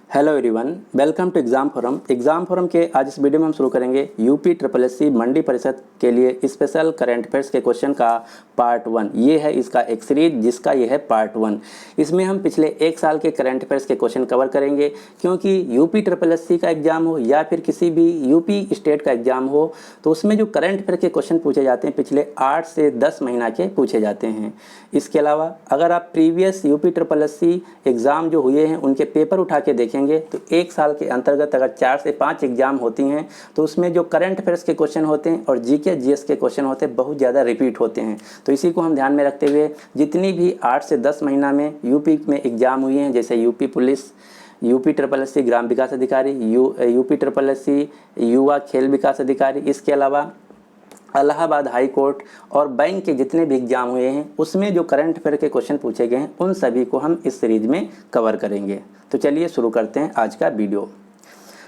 Hello everyone, welcome to exam forum. Exam forum के आज इस वीडियो में हम शुरू करेंगे यूपी ट्रिपल एससी मंडी परिषद के लिए स्पेशल करंट अफेयर्स के क्वेश्चन का पार्ट 1। ये है इसका एक सीरीज जिसका ये है पार्ट 1। इसमें हम पिछले एक साल के करंट अफेयर्स के क्वेश्चन कवर करेंगे, क्योंकि यूपी ट्रिपल एससी का एग्जाम हो या फिर किसी भी यूपी स्टेट का एग्जाम हो तो उसमें जो करंट अफेयर के क्वेश्चन पूछे जाते हैं पिछले 8 से 10 महीना के पूछे जाते हैं। इसके अलावा अगर आप previous UP triple SC exam जो हुए हैं उनके पेपर उठा के देखेंगे तो एक साल के अंतर्गत अगर 4 से 5 एग्जाम होती हैं तो उसमें जो करंट अफेयर्स के क्वेश्चन होते हैं और जीके जीएस के क्वेश्चन होते हैं बहुत ज़्यादा रिपीट होते हैं। तो इसी को हम ध्यान में रखते हुए जितनी भी 8 से 10 महीना में यूपी में एग्ज़ाम हुए हैं, जैसे UP police, UP triple SC ग्राम विकास अधिकारी, यूपी ट्रिपल एससी युवा खेल विकास अधिकारी, इसके अलावा इलाहाबाद हाई कोर्ट और बैंक के जितने भी एग्जाम हुए हैं उसमें जो करंट अफेयर के क्वेश्चन पूछे गए हैं उन सभी को हम इस सीरीज में कवर करेंगे। तो चलिए शुरू करते हैं आज का वीडियो।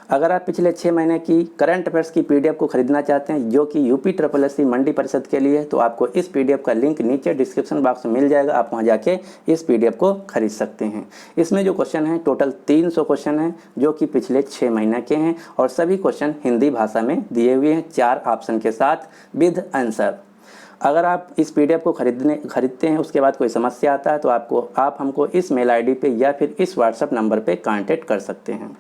अगर आप पिछले 6 महीने की करंट अफेयर्स की पीडीएफ को खरीदना चाहते हैं जो कि यूपी ट्रिपल एससी मंडी परिषद के लिए है, तो आपको इस पीडीएफ का लिंक नीचे डिस्क्रिप्शन बॉक्स में मिल जाएगा। आप वहां जाके इस पीडीएफ को खरीद सकते हैं। इसमें जो क्वेश्चन है टोटल 300 क्वेश्चन हैं जो कि पिछले 6 महीने के हैं और सभी क्वेश्चन हिंदी भाषा में दिए हुए हैं 4 ऑप्शन के साथ विद आंसर। अगर आप इस पीडीएफ को खरीदते हैं उसके बाद कोई समस्या आता है तो आप हमको इस मेल आईडी पे या फिर इस व्हाट्सएप नंबर पे कांटेक्ट कर सकते हैं।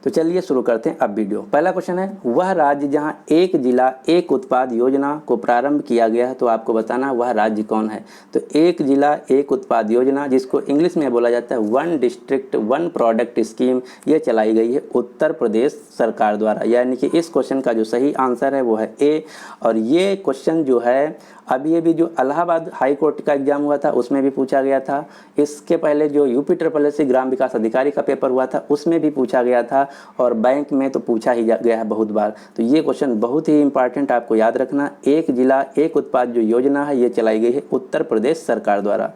तो चलिए शुरू करते हैं अब वीडियो। पहला क्वेश्चन है, वह राज्य जहां एक जिला एक उत्पाद योजना को प्रारंभ किया गया है, तो आपको बताना वह राज्य कौन है। तो एक जिला एक उत्पाद योजना, जिसको इंग्लिश में बोला जाता है one district one product scheme, ये चलाई गई है उत्तर प्रदेश सरकार द्वारा। यानी कि इस क्वेश्चन का जो सही आंसर है वो है ए। और ये क्वेश्चन जो है अभी जो इलाहाबाद हाई कोर्ट का एग्जाम हुआ था उसमें भी पूछा गया था। इसके पहले जो यूपी ट्रिपल एससी ग्राम विकास अधिकारी का पेपर हुआ था उसमें भी पूछा गया था और बैंक में तो पूछा ही गया है बहुत बार। तो ये क्वेश्चन बहुत ही इंपॉर्टेंट, आपको याद रखना। एक जिला एक उत्पाद जो योजना है ये चलाई गई है उत्तर प्रदेश सरकार द्वारा।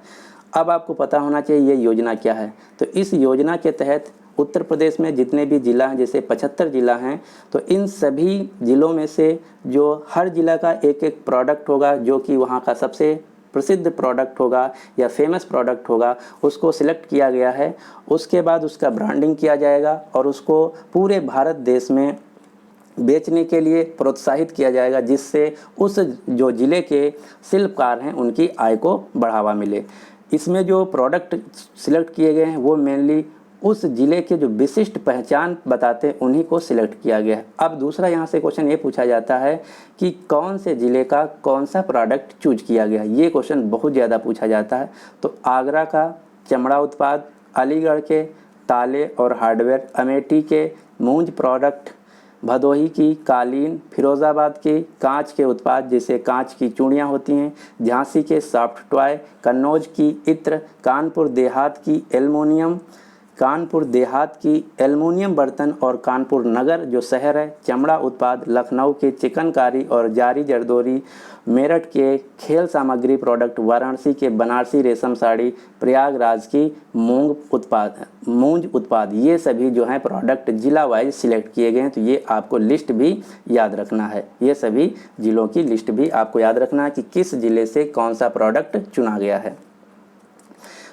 अब आपको पता होना चाहिए ये योजना क्या है। तो इस योजना के तहत उत्तर प्रदेश में जितने भी ज़िला हैं, जैसे 75 ज़िला हैं, तो इन सभी ज़िलों में से जो हर ज़िला का एक एक प्रोडक्ट होगा जो कि वहाँ का सबसे प्रसिद्ध प्रोडक्ट होगा या फेमस प्रोडक्ट होगा, उसको सिलेक्ट किया गया है। उसके बाद उसका ब्रांडिंग किया जाएगा और उसको पूरे भारत देश में बेचने के लिए प्रोत्साहित किया जाएगा, जिससे उस जो ज़िले के शिल्पकार हैं उनकी आय को बढ़ावा मिले। इसमें जो प्रोडक्ट सिलेक्ट किए गए हैं वो मेनली उस ज़िले के जो विशिष्ट पहचान बताते हैं उन्हीं को सिलेक्ट किया गया है। अब दूसरा यहाँ से क्वेश्चन ये पूछा जाता है कि कौन से ज़िले का कौन सा प्रोडक्ट चूज किया गया है। ये क्वेश्चन बहुत ज़्यादा पूछा जाता है। तो आगरा का चमड़ा उत्पाद, अलीगढ़ के ताले और हार्डवेयर, अमेठी के मूंज प्रोडक्ट, भदोही की कालीन, फिरोज़ाबाद की कांच के उत्पाद जैसे कांच की चूड़ियाँ होती हैं, झांसी के सॉफ्ट टॉय, कन्नौज की इत्र, कानपुर देहात की एल्युमिनियम बर्तन और कानपुर नगर जो शहर है चमड़ा उत्पाद, लखनऊ के चिकनकारी और जारी जरदोरी, मेरठ के खेल सामग्री प्रोडक्ट, वाराणसी के बनारसी रेशम साड़ी, प्रयागराज की मूंज उत्पाद। ये सभी जो हैं प्रोडक्ट जिला वाइज सिलेक्ट किए गए हैं। तो ये आपको लिस्ट भी याद रखना है, ये सभी जिलों की लिस्ट भी आपको याद रखना है कि किस जिले से कौन सा प्रोडक्ट चुना गया है।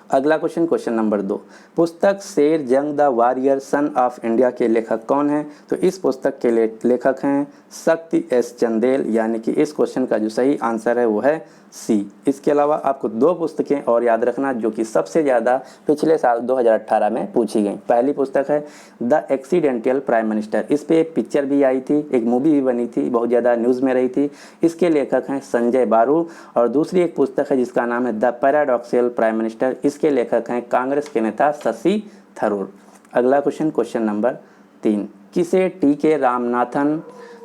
अगला क्वेश्चन, क्वेश्चन नंबर 2, पुस्तक शेर जंग the warrior son of India के लेखक कौन हैं। तो इस पुस्तक के लेखक हैं शक्ति एस चंदेल। यानी कि इस क्वेश्चन का जो सही आंसर है वो है सी। इसके अलावा आपको 2 पुस्तकें और याद रखना जो कि सबसे ज़्यादा पिछले साल 2018 में पूछी गई। पहली पुस्तक है द एक्सीडेंटल प्राइम मिनिस्टर। इस पे एक पिक्चर भी आई थी, एक मूवी भी बनी थी, बहुत ज़्यादा न्यूज़ में रही थी। इसके लेखक हैं संजय बारू। और दूसरी एक पुस्तक है जिसका नाम है द पैराडॉक्सियल प्राइम मिनिस्टर। इसके लेखक हैं कांग्रेस के नेता शशि थरूर। अगला क्वेश्चन, क्वेश्चन नंबर 3, किसे टी.के. रामनाथन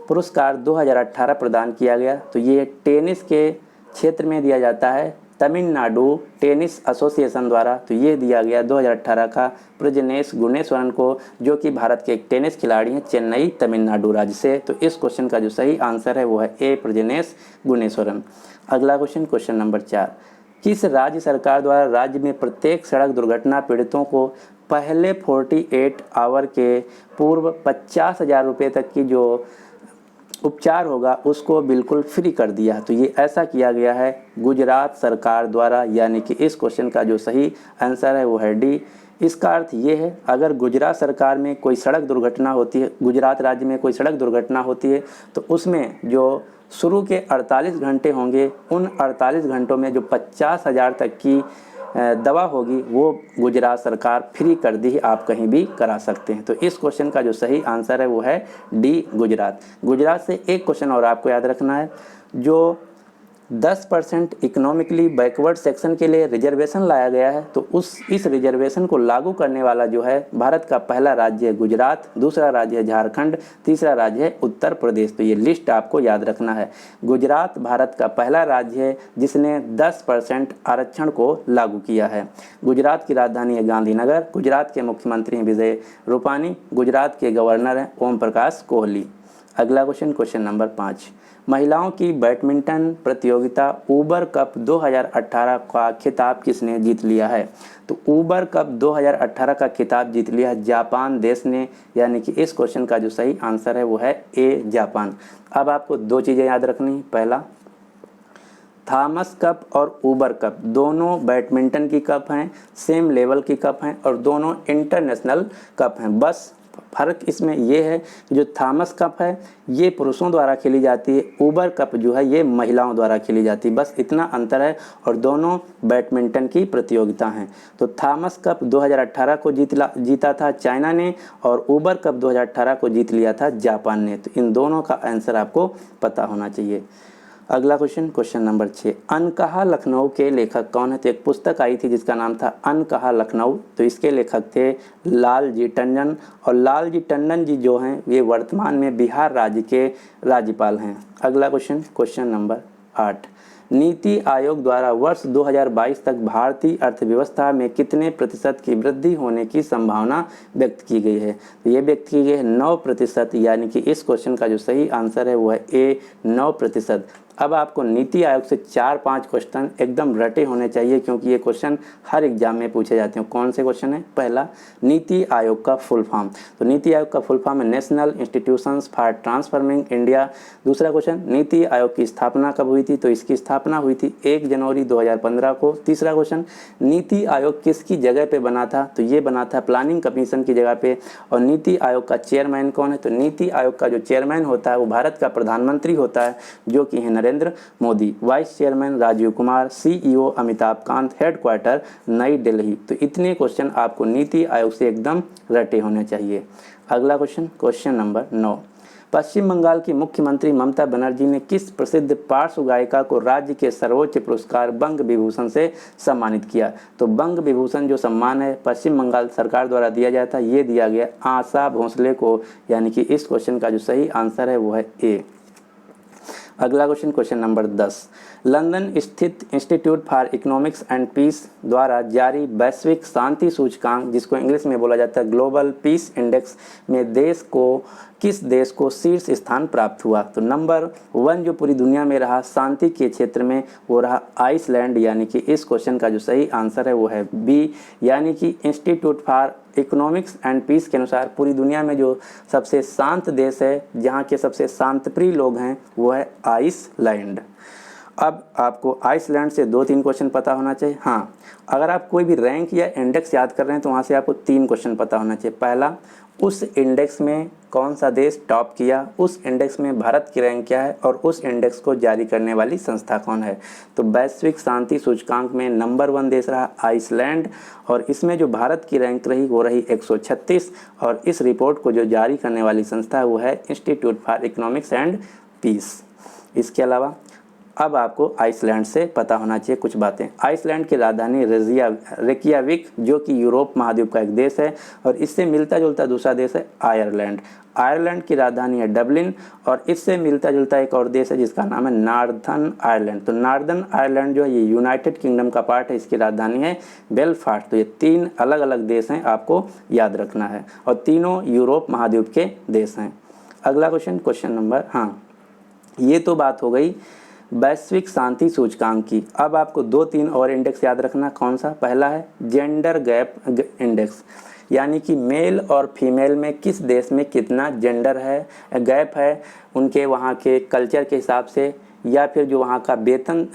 पुरस्कार 2018 प्रदान किया गया। तो ये टेनिस के क्षेत्र में दिया जाता है तमिलनाडु टेनिस एसोसिएशन द्वारा। तो ये दिया गया 2018 का प्रजनेश गुणेश्वरन को, जो कि भारत के एक टेनिस खिलाड़ी हैं चेन्नई तमिलनाडु राज्य से। तो इस क्वेश्चन का जो सही आंसर है वो है ए, प्रजनेश गुणेश्वरन। अगला क्वेश्चन, क्वेश्चन नंबर 4, किस राज्य सरकार द्वारा राज्य में प्रत्येक सड़क दुर्घटना पीड़ितों को पहले 48 आवर के पूर्व 50,000 रुपये तक की जो उपचार होगा उसको बिल्कुल फ्री कर दिया। तो ये ऐसा किया गया है गुजरात सरकार द्वारा। यानी कि इस क्वेश्चन का जो सही आंसर है वो है डी, इसका अर्थ ये है, अगर गुजरात सरकार में कोई सड़क दुर्घटना होती है, गुजरात राज्य में कोई सड़क दुर्घटना होती है, तो उसमें जो शुरू के 48 घंटे होंगे, उन 48 घंटों में जो 50,000 तक की दवा होगी वो गुजरात सरकार फ्री कर दी, आप कहीं भी करा सकते हैं। तो इस क्वेश्चन का जो सही आंसर है वो है डी, गुजरात। गुजरात से एक क्वेश्चन और आपको याद रखना है, जो 10% इकोनॉमिकली बैकवर्ड सेक्शन के लिए रिजर्वेशन लाया गया है, तो इस रिजर्वेशन को लागू करने वाला जो है भारत का पहला राज्य है गुजरात, दूसरा राज्य है झारखंड, तीसरा राज्य है उत्तर प्रदेश। तो ये लिस्ट आपको याद रखना है। गुजरात भारत का पहला राज्य है जिसने 10% आरक्षण को लागू किया है। गुजरात की राजधानी है गांधीनगर। गुजरात के मुख्यमंत्री हैं विजय रूपानी। गुजरात के गवर्नर हैं ओम प्रकाश कोहली। अगला क्वेश्चन, क्वेश्चन नंबर 5, महिलाओं की बैडमिंटन प्रतियोगिता ऊबर कप 2018 का खिताब किसने जीत लिया है? तो ऊबर कप 2018 का खिताब जीत लिया जापान देश ने, यानी कि इस क्वेश्चन का जो सही आंसर है वो है ए, जापान। अब आपको दो चीज़ें याद रखनी, पहला थॉमस कप और ऊबर कप दोनों बैडमिंटन की कप हैं, सेम लेवल की कप हैं और दोनों इंटरनेशनल कप हैं। बस फ़र्क इसमें यह है, जो थॉमस कप है ये पुरुषों द्वारा खेली जाती है, ऊबर कप जो है ये महिलाओं द्वारा खेली जाती है, बस इतना अंतर है, और दोनों बैडमिंटन की प्रतियोगिता हैं। तो थॉमस कप 2018 को जीता था चाइना ने, और ऊबर कप 2018 को जीत लिया था जापान ने। तो इन दोनों का आंसर आपको पता होना चाहिए। अगला क्वेश्चन, क्वेश्चन नंबर 6, अनकहा लखनऊ के लेखक कौन है? तो एक पुस्तक आई थी जिसका नाम था अनकहा लखनऊ, तो इसके लेखक थे लाल जी टंडन, और लाल जी टंडन जी जो हैं ये वर्तमान में बिहार राज्य के राज्यपाल हैं। अगला question, question number 8, NITI Aayog द्वारा वर्ष 2022 तक भारतीय अर्थव्यवस्था में कितने प्रतिशत की वृद्धि होने की संभावना व्यक्त की गई है? तो ये व्यक्त की गई है 9%, यानी कि इस क्वेश्चन का जो सही आंसर है वो है ए, 9%। अब आपको नीति आयोग से 4-5 क्वेश्चन एकदम रटे होने चाहिए, क्योंकि ये क्वेश्चन हर एग्जाम में पूछे जाते हैं। कौन से क्वेश्चन है? पहला, नीति आयोग का फुल फॉर्म। तो नीति आयोग का फुल फॉर्म है national institutions for transforming India. दूसरा क्वेश्चन, नीति आयोग की स्थापना कब हुई थी? तो इसकी स्थापना हुई थी 1 जनवरी 2015 को। तीसरा क्वेश्चन, नीति आयोग किसकी जगह पे बना था? तो ये बना था प्लानिंग कमीशन की जगह पे। और नीति आयोग का चेयरमैन कौन है? तो नीति आयोग का जो चेयरमैन होता है वो भारत का प्रधानमंत्री होता है, जो कि है Narendra Modi. Vice chairman Rajiv Kumar, CEO Amitabh Kant, headquarter नई दिल्ली। तो इतने क्वेश्चन आपको नीति आयोग से एकदम रटे होने चाहिए। अगला क्वेश्चन, क्वेश्चन नंबर 9, पश्चिम बंगाल की मुख्यमंत्री ममता बनर्जी ने किस प्रसिद्ध पार्श्व गायिका को राज्य के सर्वोच्च पुरस्कार बंग विभूषण से सम्मानित किया? तो बंग विभूषण जो सम्मान है पश्चिम बंगाल सरकार द्वारा दिया जाता है, ये दिया गया आशा भोसले को, यानी कि इस क्वेश्चन का जो सही आंसर है वो है ए। अगला क्वेश्चन, क्वेश्चन नंबर 10, लंदन स्थित institute for economics and peace द्वारा जारी वैश्विक शांति सूचकांक, जिसको इंग्लिश में बोला जाता है ग्लोबल पीस इंडेक्स, में किस देश को शीर्ष स्थान प्राप्त हुआ? तो नंबर 1 जो पूरी दुनिया में रहा शांति के क्षेत्र में वो रहा आइसलैंड, यानी कि इस क्वेश्चन का जो सही आंसर है वो है बी, यानी कि institute for economics and peace के अनुसार पूरी दुनिया में जो सबसे शांत देश है, जहाँ के सबसे शांतप्रिय लोग हैं, वो है आइसलैंड। अब आपको आइसलैंड से 2-3 क्वेश्चन पता होना चाहिए। हाँ, अगर आप कोई भी रैंक या इंडेक्स याद कर रहे हैं तो वहाँ से आपको 3 क्वेश्चन पता होना चाहिए। पहला, उस इंडेक्स में कौन सा देश टॉप किया, उस इंडेक्स में भारत की रैंक क्या है, और उस इंडेक्स को जारी करने वाली संस्था कौन है? तो वैश्विक शांति सूचकांक में नंबर 1 देश रहा आइसलैंड, और इसमें जो भारत की रैंक रही वो रही 136, और इस रिपोर्ट को जो जारी करने वाली संस्था है वो है institute for economics and peace. इसके अलावा अब आपको आइसलैंड से पता होना चाहिए कुछ बातें। आइसलैंड की राजधानी रेकियाविक, जो कि यूरोप महाद्वीप का एक देश है, और इससे मिलता जुलता दूसरा देश है आयरलैंड। आयरलैंड की राजधानी है डबलिन, और इससे मिलता जुलता एक और देश है जिसका नाम है नॉर्दर्न आयरलैंड। तो नॉर्दर्न आयरलैंड जो है ये यूनाइटेड किंगडम का पार्ट है, इसकी राजधानी है बेलफास्ट। तो ये 3 अलग अलग देश हैं, आपको याद रखना है, और तीनों यूरोप महाद्वीप के देश हैं। अगला क्वेश्चन, क्वेश्चन नंबर, हाँ, ये तो बात हो गई वैश्विक शांति सूचकांक की। अब आपको 2-3 और इंडेक्स याद रखना। कौन सा? पहला है जेंडर गैप इंडेक्स, यानी कि मेल और फीमेल में किस देश में कितना जेंडर है, गैप है, उनके वहाँ के कल्चर के हिसाब से, या फिर जो वहाँ का वेतन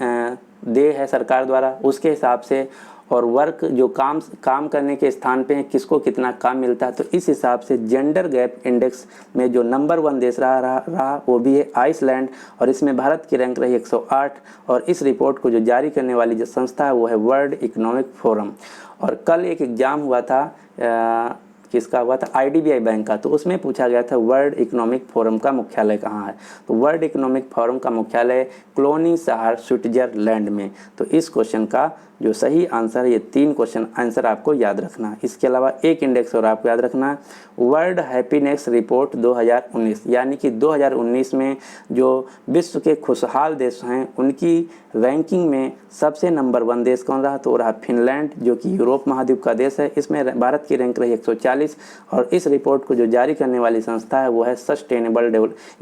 दे है सरकार द्वारा उसके हिसाब से, और वर्क जो काम करने के स्थान पे है किसको कितना काम मिलता है। तो इस हिसाब से जेंडर गैप इंडेक्स में जो नंबर 1 देश रहा वो भी है आइसलैंड, और इसमें भारत की रैंक रही 108। और इस रिपोर्ट को जो जारी करने वाली जो संस्था है वो है वर्ल्ड इकोनॉमिक फोरम। और कल एक एग्ज़ाम हुआ था, किसका हुआ था, IDBI बैंक का, तो उसमें पूछा गया था वर्ल्ड इकोनॉमिक फोरम का मुख्यालय कहाँ है। तो वर्ल्ड इकोनॉमिक फोरम का मुख्यालय क्लोनी शहर स्विट्जरलैंड में। तो इस क्वेश्चन का जो सही आंसर है, ये 3 क्वेश्चन आंसर आपको याद रखना है। इसके अलावा एक इंडेक्स और आपको याद रखना है, वर्ल्ड हैप्पीनेस रिपोर्ट 2019, यानी कि 2019 में जो विश्व के खुशहाल देश हैं उनकी रैंकिंग में सबसे नंबर 1 देश कौन रहा, तो रहा फिनलैंड, जो कि यूरोप महाद्वीप का देश है। इसमें भारत की रैंक रही 140। और इस रिपोर्ट को जो जारी करने वाली संस्था है वो है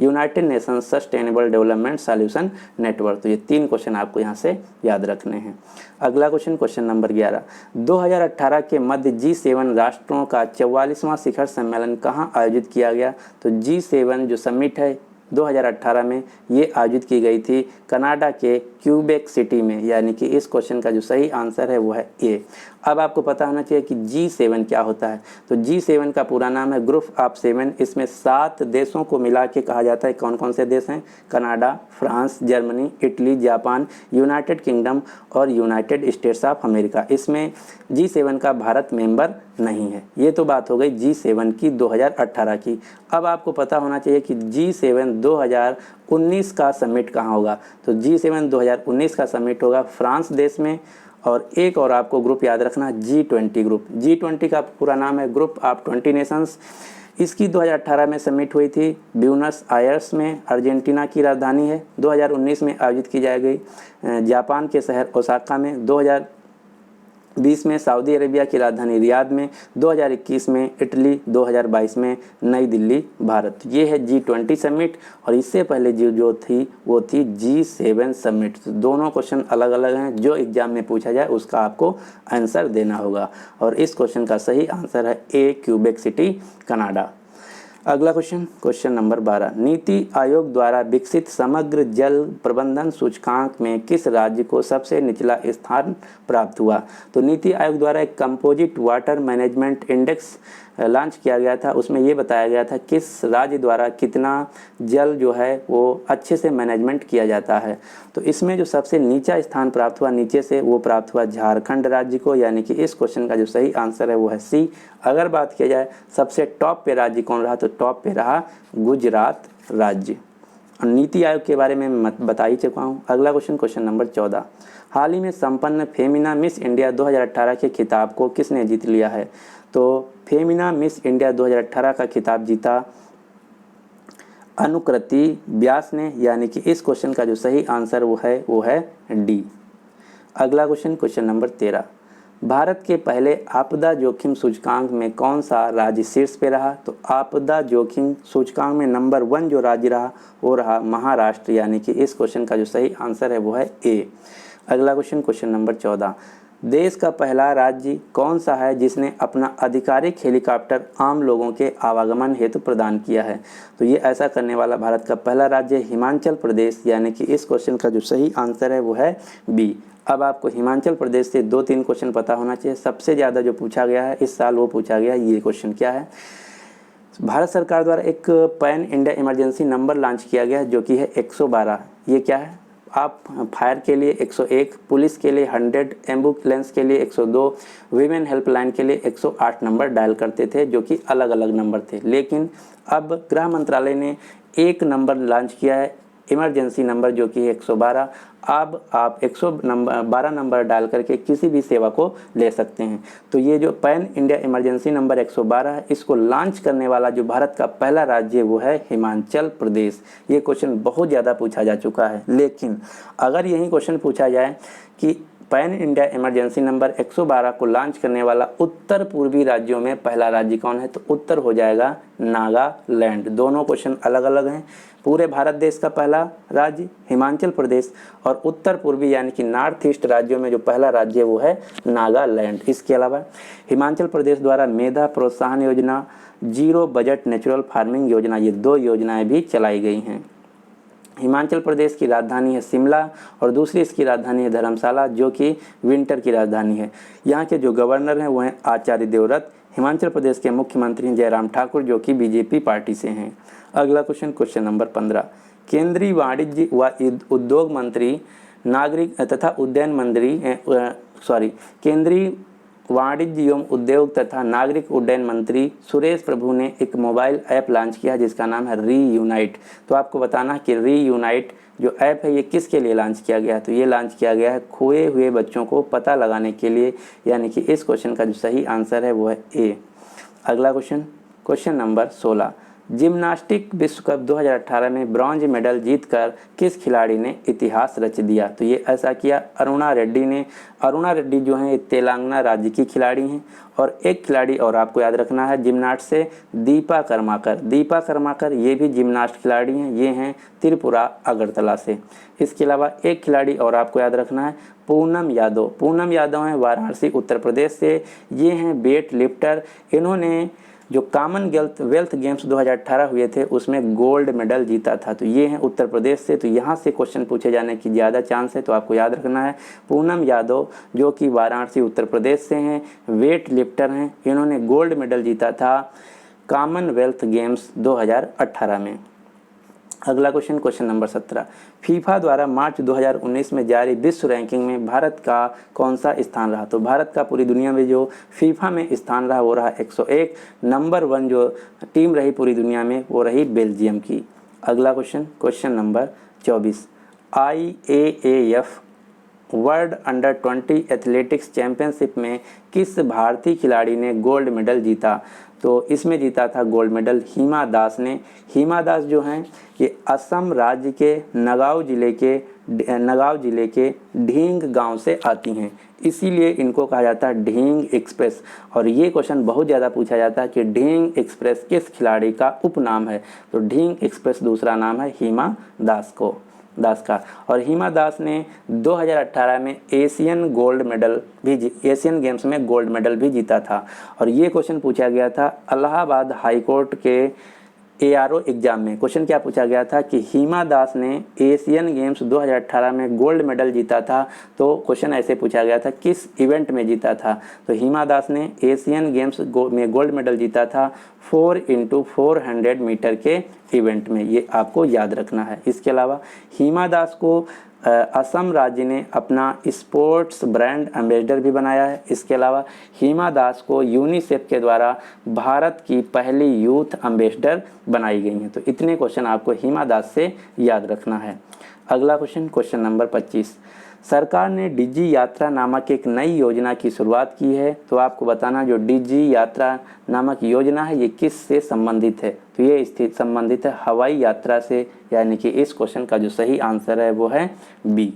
United nation sustainable development solution network. तो ये 3 क्वेश्चन आपको यहाँ से याद रखने हैं। अगला क्वेश्चन, क्वेश्चन नंबर 11, 2018 के मध्य G7 राष्ट्रों का 44वां शिखर सम्मेलन कहाँ आयोजित किया गया। तो G7 जो समिट है 2018 में ये आयोजित की गई थी कनाडा के क्यूबेक सिटी में, यानी कि इस क्वेश्चन का जो सही आंसर है वो है ए। अब आपको पता होना चाहिए कि G7 क्या होता है। तो G7 का पूरा नाम है ग्रुप ऑफ 7। इसमें 7 देशों को मिला के कहा जाता है। कौन कौन से देश हैं, Canada, France, Germany, Italy, Japan, United kingdom और यूनाइटेड स्टेट्स ऑफ अमेरिका। इसमें G7 का भारत मेंबर नहीं है। ये तो बात हो गई G7 की 2018 की। अब आपको पता होना चाहिए कि G7 2019 का समिट कहाँ होगा। तो G7 2019 का समिट होगा फ्रांस देश में। और एक और आपको ग्रुप याद रखना, G20 ग्रुप। G20 का पूरा नाम है ग्रुप ऑफ 20 नेशंस। इसकी 2018 में समिट हुई थी ब्यूनस आयर्स में, अर्जेंटीना की राजधानी है। 2019 में आयोजित की जाएगी जापान के शहर ओसाका में। 2020 में सऊदी अरेबिया की राजधानी रियाद में। 2021 में इटली, 2022 में नई दिल्ली, भारत। ये है G20 समिट। और इससे पहले जो थी वो थी G7 समिट। तो दोनों क्वेश्चन अलग अलग हैं, जो एग्जाम में पूछा जाए उसका आपको आंसर देना होगा। और इस क्वेश्चन का सही आंसर है ए, क्यूबेक सिटी, कनाडा। अगला question, question number 12, NITI Aayog द्वारा विकसित समग्र जल प्रबंधन सूचकांक में किस राज्य को सबसे निचला स्थान प्राप्त हुआ। तो नीति आयोग द्वारा एक composite water management index launch किया गया था। उसमें ये बताया गया था किस राज्य द्वारा कितना जल जो है वो अच्छे से मैनेजमेंट किया जाता है। तो इसमें जो सबसे नीचा स्थान प्राप्त हुआ नीचे से, वो प्राप्त हुआ झारखंड राज्य को, यानी कि इस क्वेश्चन का जो सही आंसर है वो है सी। अगर बात किया जाए सबसे टॉप पे राज्य कौन रहा, तो टॉप पे रहा गुजरात राज्य। और नीति आयोग के बारे में बता ही चुका हूँ। अगला क्वेश्चन, क्वेश्चन नंबर 14, हाल ही में संपन्न फेमिना मिस इंडिया 2018 के खिताब को किसने जीत लिया है। तो फेमिना मिस इंडिया 2018 का खिताब जीता अनुकृति व्यास ने, यानी कि इस क्वेश्चन का जो सही आंसर वो है डी। अगला क्वेश्चन, क्वेश्चन नंबर 13, भारत के पहले आपदा जोखिम सूचकांक में कौन सा राज्य शीर्ष पे रहा। तो आपदा जोखिम सूचकांक में नंबर 1 जो राज्य रहा वो रहा महाराष्ट्र, यानी कि इस क्वेश्चन का जो सही आंसर है वो है ए। अगला क्वेश्चन, क्वेश्चन नंबर 14, देश का पहला राज्य कौन सा है जिसने अपना आधिकारिक हेलीकॉप्टर आम लोगों के आवागमन हेतु प्रदान किया है। तो ये ऐसा करने वाला भारत का पहला राज्य हिमाचल प्रदेश, यानी कि इस क्वेश्चन का जो सही आंसर है वो है बी। अब आपको हिमाचल प्रदेश से 2-3 क्वेश्चन पता होना चाहिए। सबसे ज़्यादा जो पूछा गया है इस साल वो पूछा गया, ये क्वेश्चन क्या है। भारत सरकार द्वारा एक pan India emergency number launch किया गया जो कि है 112। ये क्या है, आप फायर के लिए 101, पुलिस के लिए 100, एम्बुलेंस के लिए 102, वीमेन हेल्पलाइन के लिए 108 नंबर डायल करते थे, जो कि अलग अलग नंबर थे। लेकिन अब गृह मंत्रालय ने एक नंबर लॉन्च किया है इमरजेंसी नंबर, जो कि 112। अब आप 112 नंबर डायल करके किसी भी सेवा को ले सकते हैं। तो ये जो पैन इंडिया इमरजेंसी नंबर 112 है, इसको लॉन्च करने वाला जो भारत का पहला राज्य है वो है हिमाचल प्रदेश। ये क्वेश्चन बहुत ज़्यादा पूछा जा चुका है। लेकिन अगर यही क्वेश्चन पूछा जाए कि पैन इंडिया इमरजेंसी नंबर 112 को लॉन्च करने वाला उत्तर पूर्वी राज्यों में पहला राज्य कौन है, तो उत्तर हो जाएगा नागालैंड। दोनों क्वेश्चन अलग अलग हैं। पूरे भारत देश का पहला राज्य हिमाचल प्रदेश, और उत्तर पूर्वी यानी कि नॉर्थ ईस्ट राज्यों में जो पहला राज्य है वो है नागालैंड। इसके अलावा हिमाचल प्रदेश द्वारा मेधा प्रोत्साहन योजना, जीरो बजट नेचुरल फार्मिंग योजना, ये 2 योजनाएं भी चलाई गई हैं। हिमाचल प्रदेश की राजधानी है शिमला और दूसरी इसकी राजधानी है धर्मशाला, जो कि विंटर की राजधानी है। यहाँ के जो गवर्नर हैं वो हैं आचार्य देवव्रत। हिमाचल प्रदेश के मुख्यमंत्री हैं जयराम ठाकुर, जो कि बीजेपी पार्टी से हैं। अगला क्वेश्चन नंबर 15, केंद्रीय वाणिज्य व उद्योग मंत्री नागरिक तथा उड्डयन मंत्री केंद्रीय वाणिज्य एवं उद्योग तथा नागरिक उड्डयन मंत्री सुरेश प्रभु ने एक मोबाइल ऐप लॉन्च किया जिसका नाम है रीयूनाइट। तो आपको बताना है कि रीयूनाइट जो ऐप है ये किसके लिए लॉन्च किया गया है। तो ये लॉन्च किया गया है खोए हुए बच्चों को पता लगाने के लिए, यानी कि इस क्वेश्चन का जो सही आंसर है वो है ए। अगला क्वेश्चन नंबर 16, जिम्नास्टिक विश्व कप 2018 में ब्रॉन्ज मेडल जीतकर किस खिलाड़ी ने इतिहास रच दिया। तो ये ऐसा किया अरुणा रेड्डी ने। अरुणा रेड्डी जो हैं तेलंगाना राज्य की खिलाड़ी हैं। और एक खिलाड़ी और आपको याद रखना है जिम्नास्ट से, दीपा कर्माकर। दीपा कर्माकर ये भी जिम्नास्ट खिलाड़ी हैं, ये हैं त्रिपुरा अगरतला से। इसके अलावा एक खिलाड़ी और आपको याद रखना है पूनम यादव। पूनम यादव हैं वाराणसी उत्तर प्रदेश से, ये हैं वेट लिफ्टर। इन्होंने जो कॉमनवेल्थ गेम्स 2018 हुए थे उसमें गोल्ड मेडल जीता था। तो ये हैं उत्तर प्रदेश से, तो यहाँ से क्वेश्चन पूछे जाने की ज़्यादा चांस है। तो आपको याद रखना है पूनम यादव जो कि वाराणसी उत्तर प्रदेश से हैं, वेट लिफ्टर हैं। इन्होंने गोल्ड मेडल जीता था कॉमनवेल्थ गेम्स 2018 में। अगला क्वेश्चन नंबर 17, फीफा द्वारा मार्च 2019 में जारी विश्व रैंकिंग में भारत का कौन सा स्थान रहा। तो भारत का पूरी दुनिया में जो फीफा में स्थान रहा वो रहा 101। नंबर 1 जो टीम रही पूरी दुनिया में वो रही बेल्जियम की। अगला question number 24, IAAF world under 20 athletics championship में किस भारतीय खिलाड़ी ने गोल्ड मेडल जीता। तो इसमें जीता था गोल्ड मेडल हिमा दास ने। हिमा दास जो हैं ये असम राज्य के नगाँव जिले के ढींग गांव से आती हैं, इसीलिए इनको कहा जाता है ढींग एक्सप्रेस। और ये क्वेश्चन बहुत ज़्यादा पूछा जाता है कि ढींग एक्सप्रेस किस खिलाड़ी का उपनाम है। तो ढींग एक्सप्रेस दूसरा नाम है हिमा दास का। और हिमा दास ने 2018 में एशियन गेम्स में गोल्ड मेडल भी जीता था। और ये क्वेश्चन पूछा गया था इलाहाबाद हाई कोर्ट के ARO एग्जाम में। क्वेश्चन क्या पूछा गया था कि हिमा दास ने एशियन गेम्स 2018 में गोल्ड मेडल जीता था। तो क्वेश्चन ऐसे पूछा गया था किस इवेंट में जीता था। तो हिमा दास ने एशियन गेम्स में गोल्ड मेडल जीता था 4x400 मीटर के इवेंट में, ये आपको याद रखना है। इसके अलावा हिमा दास को असम राज्य ने अपना स्पोर्ट्स ब्रांड एम्बेसडर भी बनाया है। इसके अलावा हिमा दास को यूनिसेफ के द्वारा भारत की पहली यूथ एम्बेसडर बनाई गई हैं। तो इतने क्वेश्चन आपको हिमा दास से याद रखना है। अगला क्वेश्चन नंबर 25, सरकार ने डिजी यात्रा नामक एक नई योजना की शुरुआत की है। तो आपको बताना जो डिजी यात्रा नामक योजना है ये किस से संबंधित है। तो ये संबंधित है हवाई यात्रा से, यानी कि इस क्वेश्चन का जो सही आंसर है वो है बी।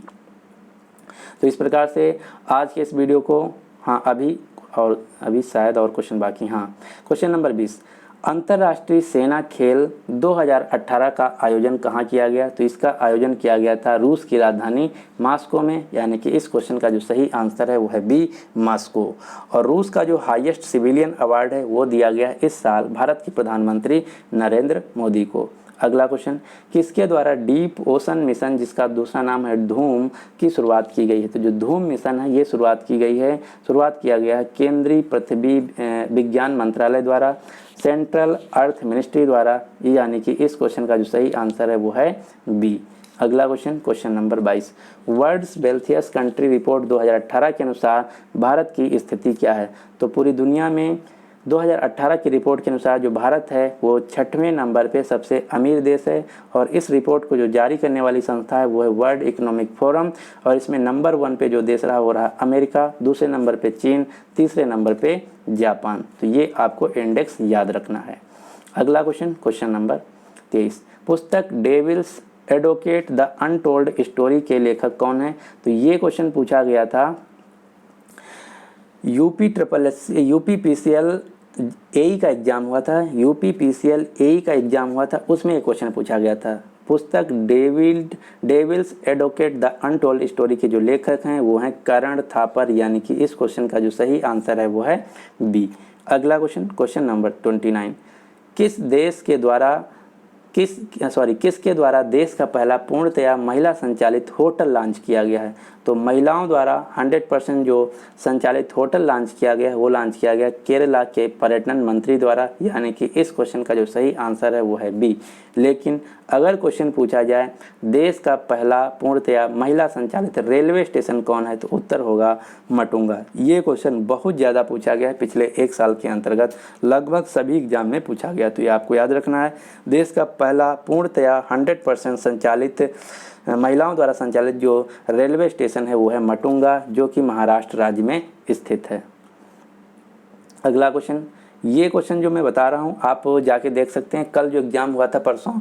तो इस प्रकार से आज के इस वीडियो को अभी शायद और क्वेश्चन बाकी। क्वेश्चन नंबर 20, अंतर्राष्ट्रीय सेना खेल 2018 का आयोजन कहाँ किया गया। तो इसका आयोजन किया गया था रूस की राजधानी मॉस्को में, यानी कि इस क्वेश्चन का जो सही आंसर है वो है बी मॉस्को। और रूस का जो हाईएस्ट सिविलियन अवार्ड है वो दिया गया है इस साल भारत के प्रधानमंत्री नरेंद्र मोदी को। अगला क्वेश्चन, किसके द्वारा डीप ओशन मिशन जिसका दूसरा नाम है धूम की शुरुआत की गई है। तो जो धूम मिशन है ये शुरुआत किया गया है केंद्रीय पृथ्वी विज्ञान मंत्रालय द्वारा, सेंट्रल अर्थ मिनिस्ट्री द्वारा, यानी कि इस क्वेश्चन का जो सही आंसर है वो है बी। अगला question number 22, world's wealthiest country report 2018 के अनुसार भारत की स्थिति क्या है। तो पूरी दुनिया में 2018 की रिपोर्ट के अनुसार जो भारत है वो 6वें नंबर पे सबसे अमीर देश है। और इस रिपोर्ट को जो जारी करने वाली संस्था है वो है वर्ल्ड इकोनॉमिक फोरम। और इसमें नंबर 1 पे जो देश रहा वो रहा अमेरिका, दूसरे नंबर पे चीन, तीसरे नंबर पे जापान। तो ये आपको इंडेक्स याद रखना है। अगला क्वेश्चन नंबर 23, पुस्तक devil's advocate the untold story के लेखक कौन है। तो ये क्वेश्चन पूछा गया था यूपीपीसीएल AE का एग्जाम हुआ था, यूपीपीसीएल AE का एग्जाम हुआ था, उसमें एक क्वेश्चन पूछा गया था। पुस्तक devil's advocate the untold story के जो लेखक हैं वो हैं करण थापर, यानी कि इस क्वेश्चन का जो सही आंसर है वो है बी। अगला क्वेश्चन नंबर 29, किस देश के द्वारा किसके द्वारा देश का पहला पूर्णतया महिला संचालित होटल लॉन्च किया गया है? तो महिलाओं द्वारा 100% जो संचालित होटल लॉन्च किया गया है वो लॉन्च किया गया केरला के पर्यटन मंत्री द्वारा, यानी कि इस क्वेश्चन का जो सही आंसर है वो है बी। लेकिन अगर क्वेश्चन पूछा जाए देश का पहला पूर्णतया महिला संचालित रेलवे स्टेशन कौन है, तो उत्तर होगा मटुंगा। ये क्वेश्चन बहुत ज़्यादा पूछा गया है पिछले 1 साल के अंतर्गत, लगभग सभी एग्जाम में पूछा गया। तो ये आपको याद रखना है, देश का पहला पूर्णतया 100% संचालित महिलाओं द्वारा संचालित जो रेलवे स्टेशन है वो है मटुंगा, जो कि महाराष्ट्र राज्य में स्थित है। अगला क्वेश्चन, ये क्वेश्चन जो मैं बता रहा हूँ आप जाके देख सकते हैं। कल जो एग्जाम हुआ था परसों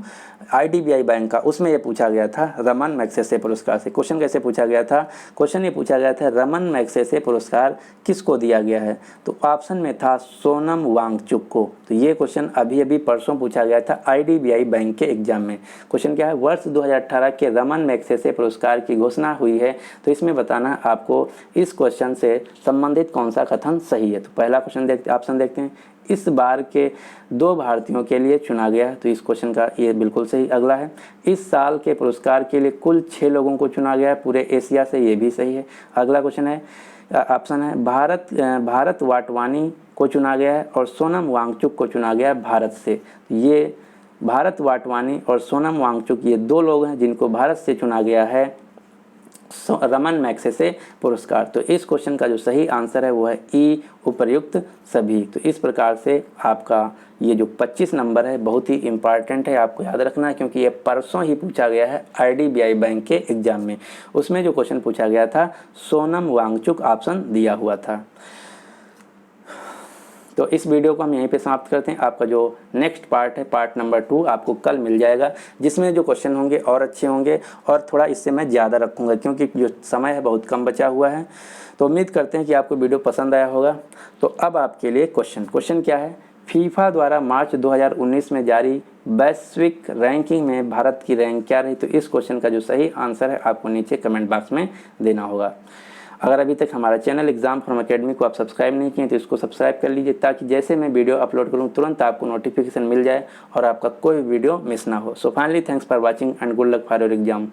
IDBI बैंक का, उसमें ये पूछा गया था रमन मैग्सेसे पुरस्कार से। क्वेश्चन कैसे पूछा गया था? क्वेश्चन ये पूछा गया था रमन मैग्सेसे पुरस्कार किसको दिया गया है? तो ऑप्शन में था सोनम वांगचुक को। तो ये क्वेश्चन अभी परसों पूछा गया था IDBI बैंक के एग्जाम में। क्वेश्चन क्या है? वर्ष 2018 के रमन मैग्सेसे पुरस्कार की घोषणा हुई है, तो इसमें बताना है आपको इस क्वेश्चन से संबंधित कौन सा कथन सही है। तो पहला क्वेश्चन ऑप्शन देखते हैं, इस बार के 2 भारतीयों के लिए चुना गया है, तो इस क्वेश्चन का ये बिल्कुल सही। अगला है, इस साल के पुरस्कार के लिए कुल 6 लोगों को चुना गया है पूरे एशिया से, ये भी सही है। अगला क्वेश्चन है, ऑप्शन है भारत वाटवानी को चुना गया है और सोनम वांगचुक को चुना गया है भारत से। ये भारत वाटवानी और सोनम वांगचुक ये 2 लोग हैं जिनको भारत से चुना गया है रमन मैग्सेसे पुरस्कार। तो इस क्वेश्चन का जो सही आंसर है वो है ई, उपर्युक्त सभी। तो इस प्रकार से आपका ये जो 25 नंबर है बहुत ही इम्पॉर्टेंट है, आपको याद रखना है, क्योंकि ये परसों ही पूछा गया है IDBI बैंक के एग्जाम में। उसमें जो क्वेश्चन पूछा गया था सोनम वांगचुक ऑप्शन दिया हुआ था। तो इस वीडियो को हम यहीं पे समाप्त करते हैं। आपका जो नेक्स्ट पार्ट है, पार्ट नंबर 2, आपको कल मिल जाएगा, जिसमें जो क्वेश्चन होंगे और अच्छे होंगे और थोड़ा इससे मैं ज़्यादा रखूँगा, क्योंकि जो समय है बहुत कम बचा हुआ है। तो उम्मीद करते हैं कि आपको वीडियो पसंद आया होगा। तो अब आपके लिए क्वेश्चन क्या है? फीफा द्वारा मार्च 2019 में जारी वैश्विक रैंकिंग में भारत की रैंक क्या रही? तो इस क्वेश्चन का जो सही आंसर है आपको नीचे कमेंट बॉक्स में देना होगा। अगर अभी तक हमारा चैनल एग्जाम फॉरम अकेडमी को आप सब्सक्राइब नहीं किए तो इसको सब्सक्राइब कर लीजिए, ताकि जैसे मैं वीडियो अपलोड करूं तुरंत आपको नोटिफिकेशन मिल जाए और आपका कोई वीडियो मिस ना हो। So finally thanks for watching and good luck for your exam.